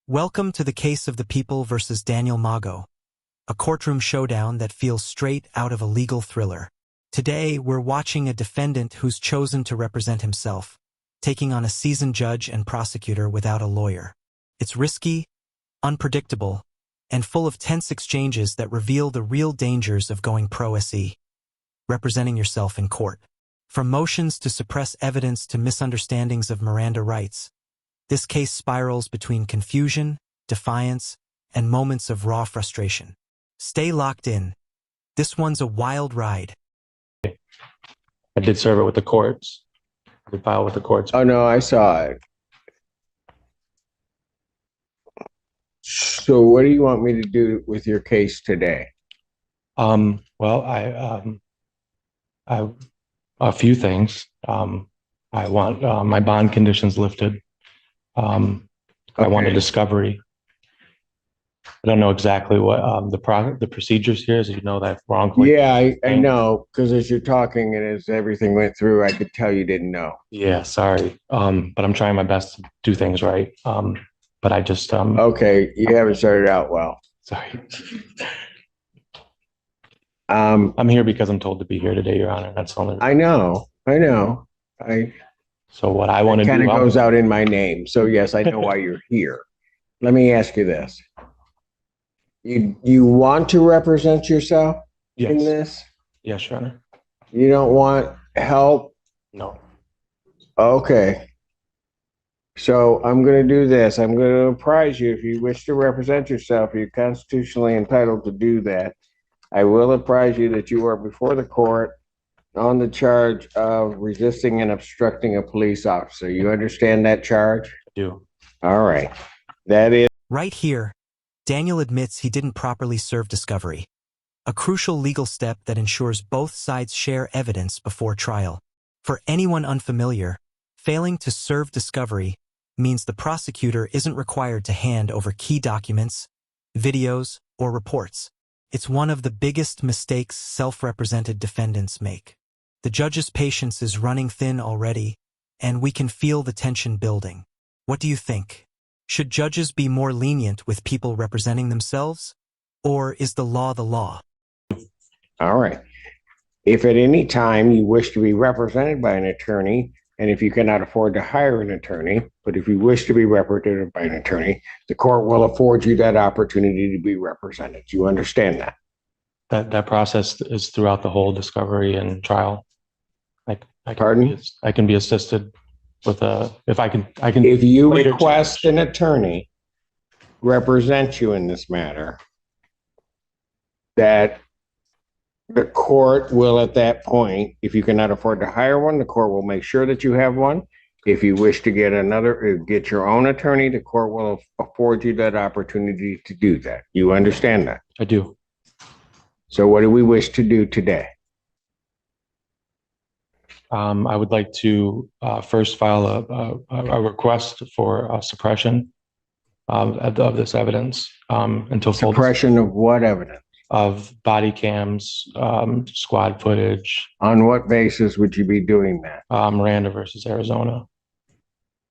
Welcome to the case of the people versus Daniel Mago, a courtroom showdown that feels straight out of a legal thriller. Today, we're watching a defendant who's chosen to represent himself, taking on a seasoned judge and prosecutor without a lawyer. It's risky, unpredictable, and full of tense exchanges that reveal the real dangers of going pro se, representing yourself in court. From motions to suppress evidence to misunderstandings of Miranda rights, this case spirals between confusion, defiance, and moments of raw frustration. Stay locked in. This one's a wild ride. I did serve it with the courts. I did file with the courts. Oh, no, I saw it. So what do you want me to do with your case today? Well, I a few things. I want my bond conditions lifted. I want a discovery. I don't know exactly what the procedures here is. You know that wrongly. Yeah, I know, because as you're talking and as everything went through, I could tell you didn't know. Yeah, sorry. But I'm trying my best to do things right. But I just okay, you haven't started out well. Sorry. I'm here because I'm told to be here today, Your Honor. That's the only reason. I know. So what I want to do kind of goes out in my name. So yes, I know why you're here. Let me ask you this. You want to represent yourself in this? Yes, Your Honor. You don't want help? No. Okay. So I'm going to do this. I'm going to apprise you, if you wish to represent yourself, you're constitutionally entitled to do that. I will apprise you that you are before the court on the charge of resisting and obstructing a police officer. You understand that charge? I do. All right. That is... Right here, Daniel admits he didn't properly serve discovery, a crucial legal step that ensures both sides share evidence before trial. For anyone unfamiliar, failing to serve discovery means the prosecutor isn't required to hand over key documents, videos, or reports. It's one of the biggest mistakes self-represented defendants make. The judge's patience is running thin already, and we can feel the tension building. What do you think? Should judges be more lenient with people representing themselves? Or is the law the law? All right. If at any time you wish to be represented by an attorney, and if you cannot afford to hire an attorney, but if you wish to be represented by an attorney, the court will afford you that opportunity to be represented. You understand that? That process is throughout the whole discovery and trial. Pardon? I can be assisted with if I can. If you request an attorney represent you in this matter, that the court will at that point, if you cannot afford to hire one, the court will make sure that you have one. If you wish to get your own attorney, the court will afford you that opportunity to do that. You understand that? I do. So what do we wish to do today? I would like to first file a request for suppression of this evidence until suppression of what evidence? Of body cams, squad footage. On what basis would you be doing that? Miranda versus Arizona.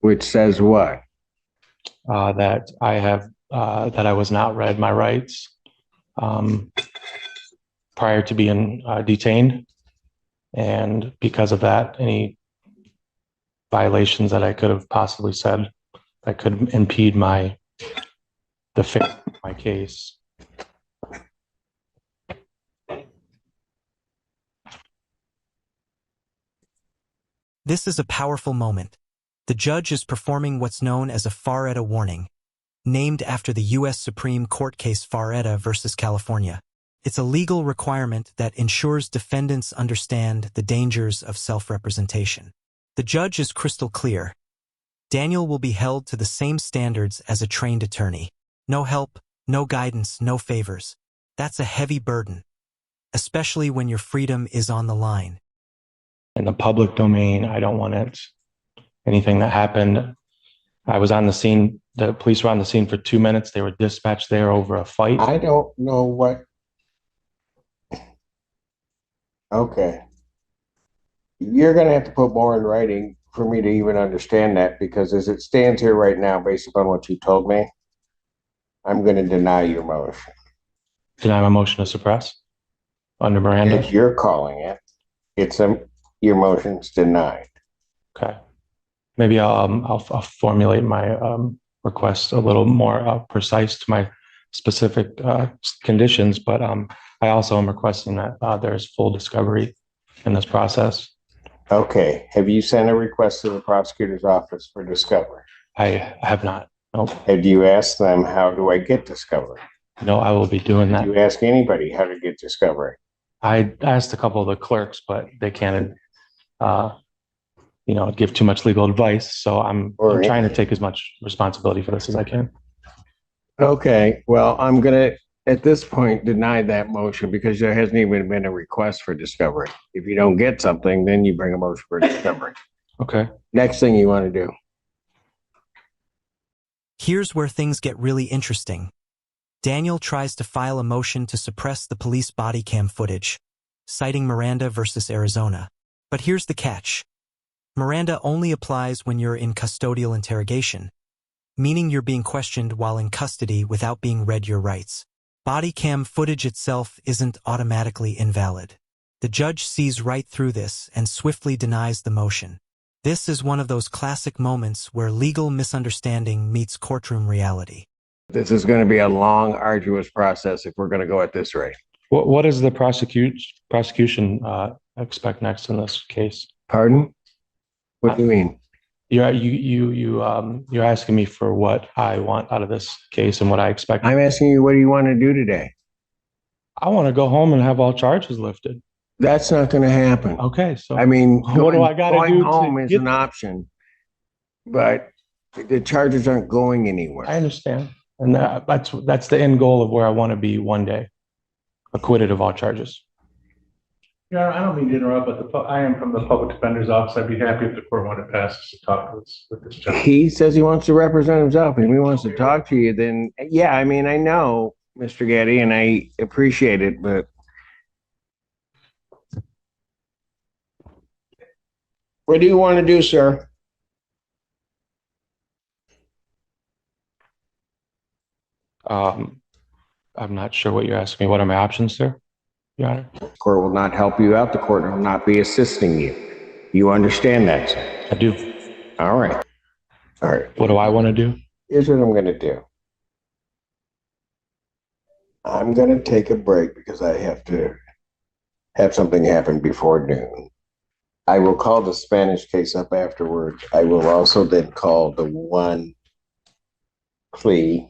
Which says what? That I was not read my rights prior to being detained. And because of that, any violations that I could have possibly said that could impede my case. This is a powerful moment. The judge is performing what's known as a Faretta warning, named after the U.S. Supreme Court case Faretta versus California. It's a legal requirement that ensures defendants understand the dangers of self-representation. The judge is crystal clear. Daniel will be held to the same standards as a trained attorney. No help, no guidance, no favors. That's a heavy burden, especially when your freedom is on the line. In the public domain, I don't want it. Anything that happened, I was on the scene. The police were on the scene for 2 minutes. They were dispatched there over a fight. I don't know what. Okay. You're going to have to put more in writing for me to even understand that, because as it stands here right now, based upon what you told me, I'm going to deny your motion. Deny my motion to suppress under Miranda. As you're calling it, your motion's denied. Okay. Maybe I'll formulate my request a little more precise to my specific conditions, but I also am requesting that there's full discovery in this process. Okay. Have you sent a request to the prosecutor's office for discovery? I have not. Nope. Have you asked them, how do I get discovery? No, I will be doing that. Do you ask anybody how to get discovery? I asked a couple of the clerks, but they can't, give too much legal advice. So I'm trying to take as much responsibility for this as I can. Okay. Well, I'm going to, at this point, deny that motion because there hasn't even been a request for discovery. If you don't get something, then you bring a motion for discovery. Okay. Next thing you want to do. Here's where things get really interesting. Daniel tries to file a motion to suppress the police body cam footage, citing Miranda versus Arizona. But here's the catch. Miranda only applies when you're in custodial interrogation, meaning you're being questioned while in custody without being read your rights. Body cam footage itself isn't automatically invalid. The judge sees right through this and swiftly denies the motion. This is one of those classic moments where legal misunderstanding meets courtroom reality. This is going to be a long, arduous process if we're going to go at this rate. What does the prosecution expect next in this case? Pardon? What do you mean? You're asking me for what I want out of this case and what I expect. I'm asking you, what do you want to do today? I want to go home and have all charges lifted. That's not going to happen. Okay, so I mean, what do I got to do? Going home is an option, but the charges aren't going anywhere. I understand, and that's the end goal of where I want to be one day, acquitted of all charges. Yeah, I don't mean to interrupt, but I am from the public defender's office. I'd be happy if the court wanted to pass us to talk with this gentleman. He says he wants to represent himself. If he wants to talk to you, then yeah, I mean, I know, Mr. Getty, and I appreciate it, but what do you want to do, sir? I'm not sure what you're asking me. What are my options, sir? Your Honor? The court will not help you out. The court will not be assisting you. You understand that, sir? I do. All right. All right. What do I want to do? Here's what I'm going to do. I'm going to take a break because I have to have something happen before noon. I will call the Spanish case up afterwards. I will also then call the one plea.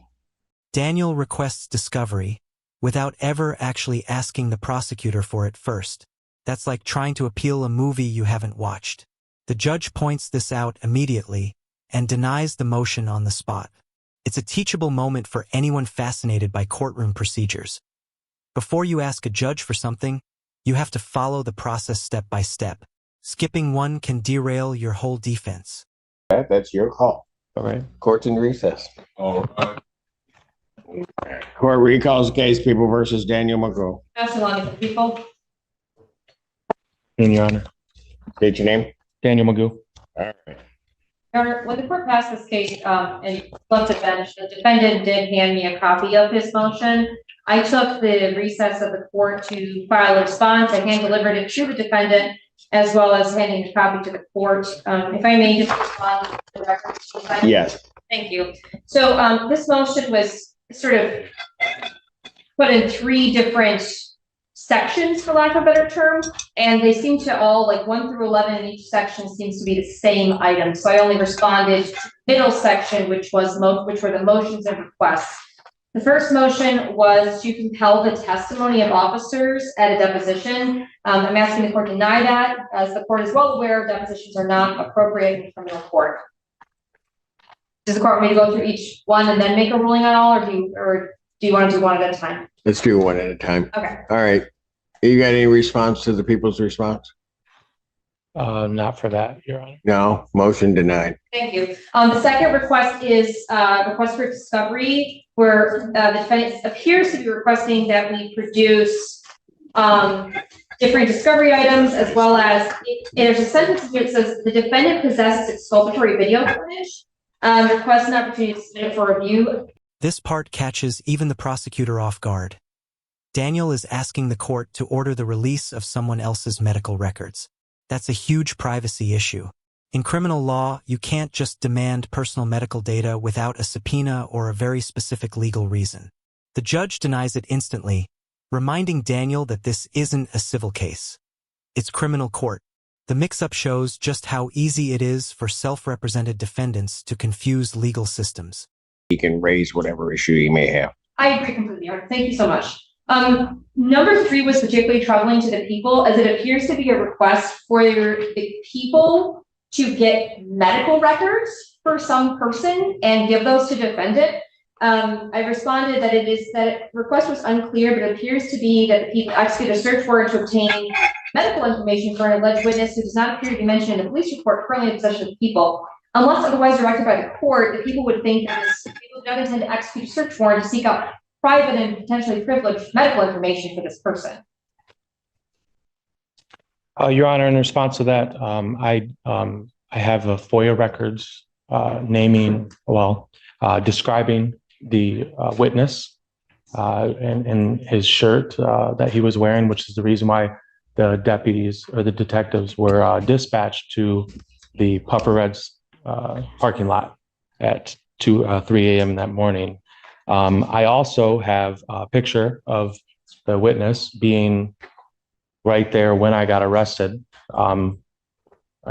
Daniel requests discovery without ever actually asking the prosecutor for it first. That's like trying to appeal a movie you haven't watched. The judge points this out immediately and denies the motion on the spot. It's a teachable moment for anyone fascinated by courtroom procedures. Before you ask a judge for something, you have to follow the process step by step. Skipping one can derail your whole defense. That's your call. All right. Court's in recess. All right. Court recalls case People versus Daniel McGo. Pass along to the people. In Your Honor. State your name. Daniel Magoo. All right. Your Honor, when the court passed this case and left the bench, the defendant did hand me a copy of his motion. I took the recess of the court to file a response. I hand delivered it to the defendant as well as handing a copy to the court. If I may just respond to the record. Yes. Thank you. So this motion was sort of put in 3 different sections, for lack of a better term, and they seem to all, like 1 through 11 in each section seems to be the same item. So I only responded to the middle section, which were the motions and requests. The first motion was to compel the testimony of officers at a deposition. I'm asking the court to deny that. As the court is well aware, depositions are not appropriate in criminal court. Does the court want me to go through each one and then make a ruling on all, or do you want to do one at a time? Let's do one at a time. Okay. All right. You got any response to the people's response? Not for that, Your Honor. No. Motion denied. Thank you. The second request is request for discovery, where the defendant appears to be requesting that we produce different discovery items, as well as there's a sentence here that says the defendant possesses exculpatory video footage. Request an opportunity to submit it for review. This part catches even the prosecutor off guard. Daniel is asking the court to order the release of someone else's medical records. That's a huge privacy issue. In criminal law, you can't just demand personal medical data without a subpoena or a very specific legal reason. The judge denies it instantly, reminding Daniel that this isn't a civil case. It's criminal court. The mix-up shows just how easy it is for self-represented defendants to confuse legal systems. He can raise whatever issue he may have. I agree completely. Thank you so much. Number 3 was particularly troubling to the people, as it appears to be a request for the people to get medical records for some person and give those to defendant. I responded that request was unclear, but it appears to be that the people execute a search warrant to obtain medical information for an alleged witness who does not appear to be mentioned in the police report currently in possession of the people. Unless otherwise directed by the court, the people would think that people do not intend to execute a search warrant to seek out private and potentially privileged medical information for this person. Your Honor, in response to that, I have a FOIA records describing the witness and his shirt that he was wearing, which is the reason why the deputies or the detectives were dispatched to the Puffer Reds parking lot at 3 a.m. that morning. I also have a picture of the witness being right there when I got arrested. I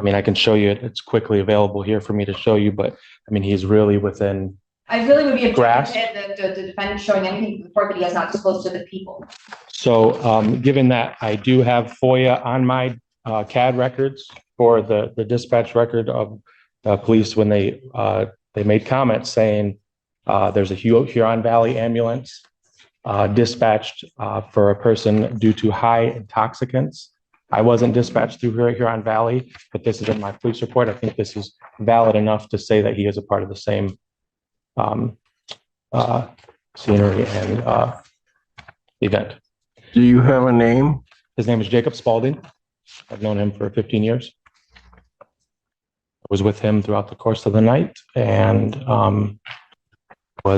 mean, I can show you it. It's quickly available here for me to show you, but I mean, he's really within. I really would be grasp. The defendant showing anything to the court that he has not disclosed to the people. So, given that I do have FOIA on my CAD records for the dispatch record of police when they made comments saying there's a Huron Valley ambulance dispatched for a person due to high intoxicants. I wasn't dispatched through Huron Valley, but this is in my police report. I think this is valid enough to say that he is a part of the same scenery and event. Do you have a name? His name is Jacob Spalding. I've known him for 15 years. I was with him throughout the course of the night and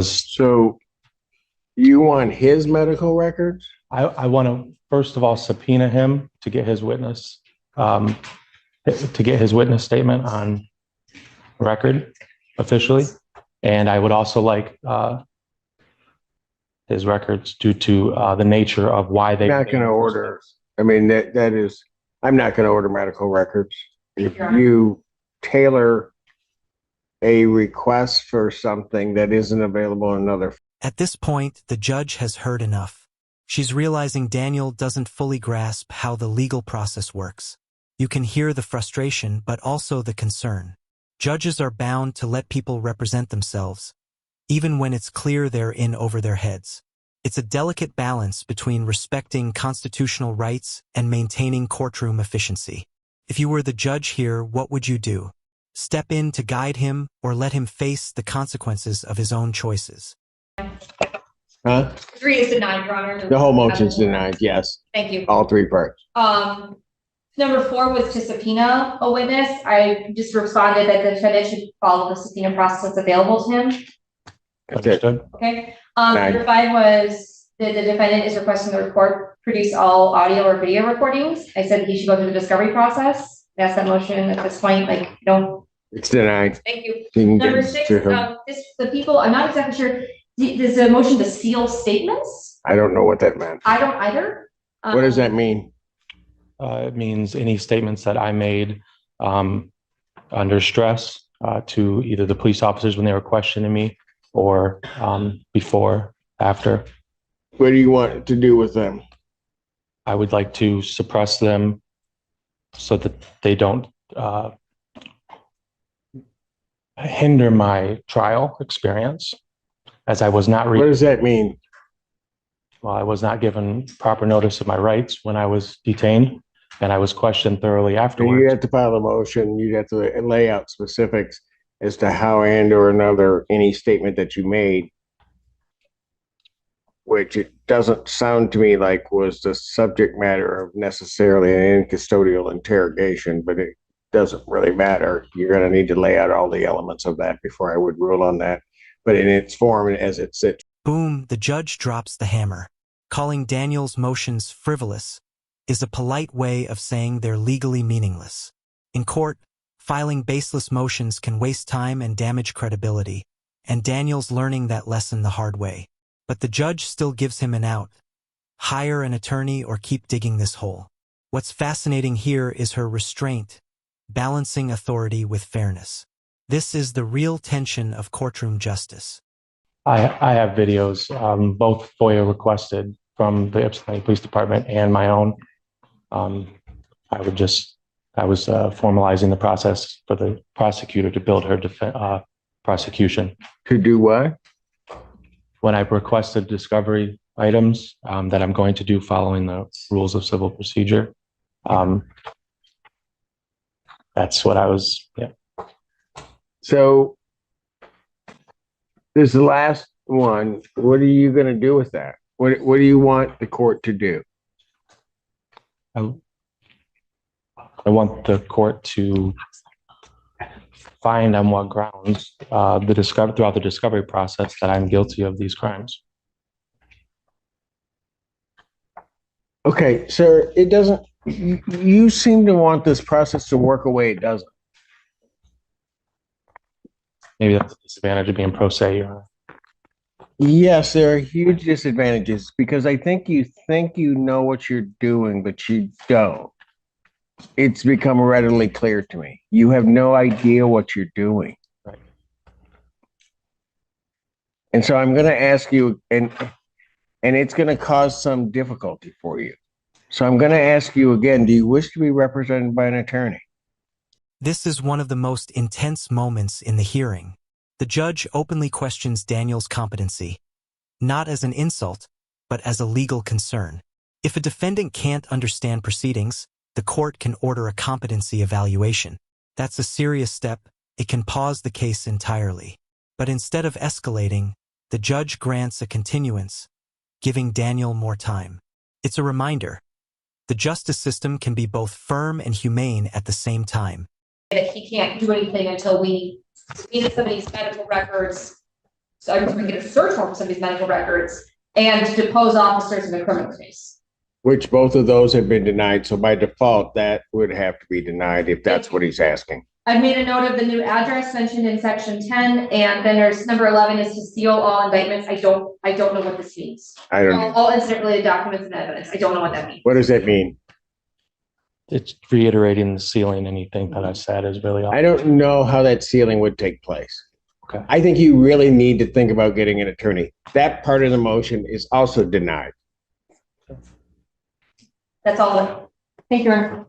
So you want his medical records? I want to, first of all, subpoena him to get his witness, statement on record officially. And I would also like his records due to the nature of why they. I'm not going to order. I mean, I'm not going to order medical records. If you tailor a request for something that isn't available in another. At this point, the judge has heard enough. She's realizing Daniel doesn't fully grasp how the legal process works. You can hear the frustration, but also the concern. Judges are bound to let people represent themselves, even when it's clear they're in over their heads. It's a delicate balance between respecting constitutional rights and maintaining courtroom efficiency. If you were the judge here, what would you do? Step in to guide him or let him face the consequences of his own choices? Huh? 3 is denied, Your Honor. The whole motion's denied, yes. Thank you. All 3 parts. Number 4 was to subpoena a witness. I just responded that the defendant should follow the subpoena process that's available to him. Understood. Okay. Number 5 was that the defendant is requesting the court produce all audio or video recordings. I said he should go through the discovery process. That's that motion at this point. It's denied. Thank you. Number 6, the people, I'm not exactly sure. There's a motion to seal statements. I don't know what that meant. I don't either. What does that mean? It means any statements that I made under stress to either the police officers when they were questioning me or before, after. What do you want to do with them? I would like to suppress them so that they don't hinder my trial experience, as I was not. What does that mean? Well, I was not given proper notice of my rights when I was detained, and I was questioned thoroughly afterwards. You have to file a motion. You'd have to lay out specifics as to how and or another any statement that you made, which it doesn't sound to me like was the subject matter of necessarily an custodial interrogation, but it doesn't really matter. You're going to need to lay out all the elements of that before I would rule on that. but in its form and as it sits. Boom, the judge drops the hammer. Calling Daniel's motions frivolous is a polite way of saying they're legally meaningless. In court, filing baseless motions can waste time and damage credibility, and Daniel's learning that lesson the hard way. But the judge still gives him an out. Hire an attorney or keep digging this hole. What's fascinating here is her restraint, balancing authority with fairness. This is the real tension of courtroom justice. I have videos, both FOIA requested from the Ypsilanti Police Department and my own. I was formalizing the process for the prosecutor to build her prosecution. To do what? When I requested discovery items that I'm going to do following the rules of civil procedure, that's what I was, yeah. So this last one, what are you going to do with that? What do you want the court to do? I want the court to find on what grounds throughout the discovery process that I'm guilty of these crimes. Okay, sir, it doesn't, you seem to want this process to work away. It doesn't. Maybe that's the disadvantage of being pro se, Your Honor. Yes, there are huge disadvantages because I think you know what you're doing, but you don't. It's become readily clear to me. You have no idea what you're doing. Right. And so I'm going to ask you, and it's going to cause some difficulty for you. So I'm going to ask you again, do you wish to be represented by an attorney? This is one of the most intense moments in the hearing. The judge openly questions Daniel's competency, not as an insult, but as a legal concern. If a defendant can't understand proceedings, the court can order a competency evaluation. That's a serious step. It can pause the case entirely. But instead of escalating, the judge grants a continuance, giving Daniel more time. It's a reminder. The justice system can be both firm and humane at the same time. That he can't do anything until we subpoena somebody's medical records. So I'm going to get a search warrant for somebody's medical records and depose officers in a criminal case. Which both of those have been denied. So by default, that would have to be denied if that's what he's asking. I've made a note of the new address mentioned in section 10, and then there's number 11 is to seal all indictments. I don't know what this means. I don't know. All incident related documents and evidence. I don't know what that means. What does that mean? It's reiterating the sealing. Anything that I said is really all. I don't know how that sealing would take place. Okay. I think you really need to think about getting an attorney. That part of the motion is also denied. That's all. Thank you, Aaron.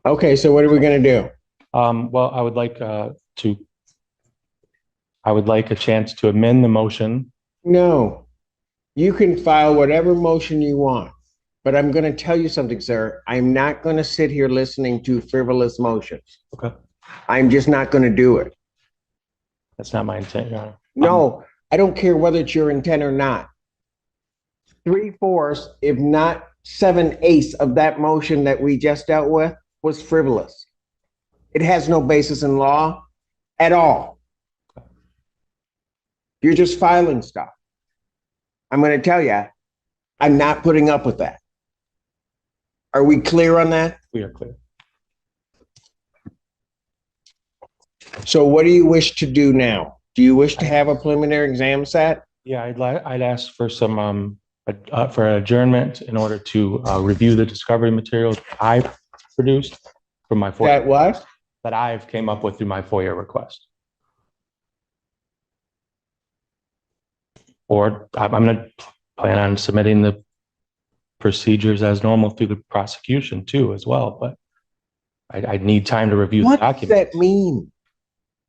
Okay, so what are we going to do? Well, I would like a chance to amend the motion. No, you can file whatever motion you want, but I'm going to tell you something, sir. I'm not going to sit here listening to frivolous motions. Okay. I'm just not going to do it. That's not my intent, Your Honor. No, I don't care whether it's your intent or not. 3/4, if not 7/8 of that motion that we just dealt with was frivolous. It has no basis in law at all. You're just filing stuff. I'm going to tell you, I'm not putting up with that. Are we clear on that? We are clear. So what do you wish to do now? Do you wish to have a preliminary exam set? Yeah, I'd ask for some for adjournment in order to review the discovery materials I produced from my FOIA. That what? That I've came up with through my FOIA request. Or I'm going to plan on submitting the procedures as normal through the prosecution too, as well. But I need time to review the documents. What does that mean?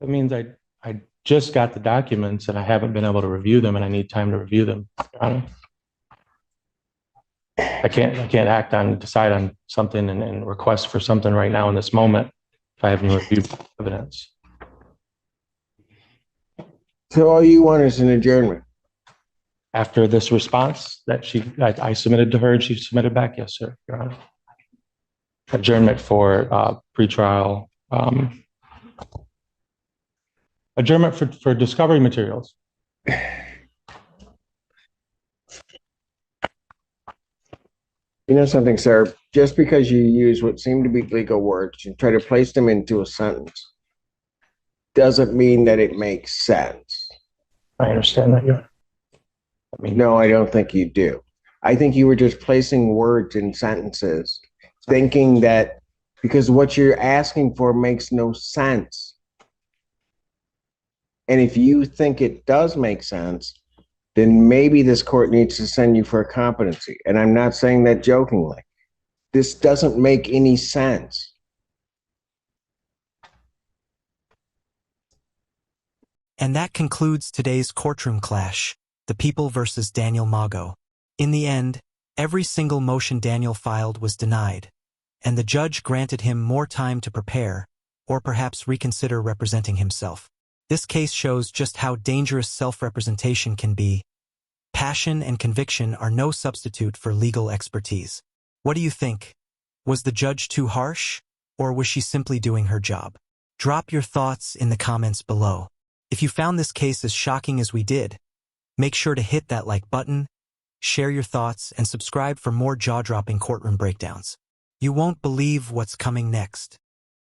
That means I just got the documents and I haven't been able to review them, and I need time to review them. I can't decide on something and request for something right now in this moment if I haven't reviewed evidence. So all you want is an adjournment? After this response that I submitted to her and she submitted back, yes, sir, Your Honor. Adjournment for pretrial, adjournment for discovery materials. You know something, sir? Just because you use what seem to be legal words and try to place them into a sentence doesn't mean that it makes sense. I understand that, Your Honor. I mean, No, I don't think you do. I think you were just placing words in sentences, thinking that because what you're asking for makes no sense. And if you think it does make sense, then maybe this court needs to send you for a competency. And I'm not saying that jokingly. This doesn't make any sense. And that concludes today's courtroom clash, the People versus Daniel Mago. In the end, every single motion Daniel filed was denied, and the judge granted him more time to prepare, or perhaps reconsider representing himself. This case shows just how dangerous self-representation can be. Passion and conviction are no substitute for legal expertise. What do you think? Was the judge too harsh, or was she simply doing her job? Drop your thoughts in the comments below. If you found this case as shocking as we did, make sure to hit that like button, share your thoughts, and subscribe for more jaw-dropping courtroom breakdowns. You won't believe what's coming next.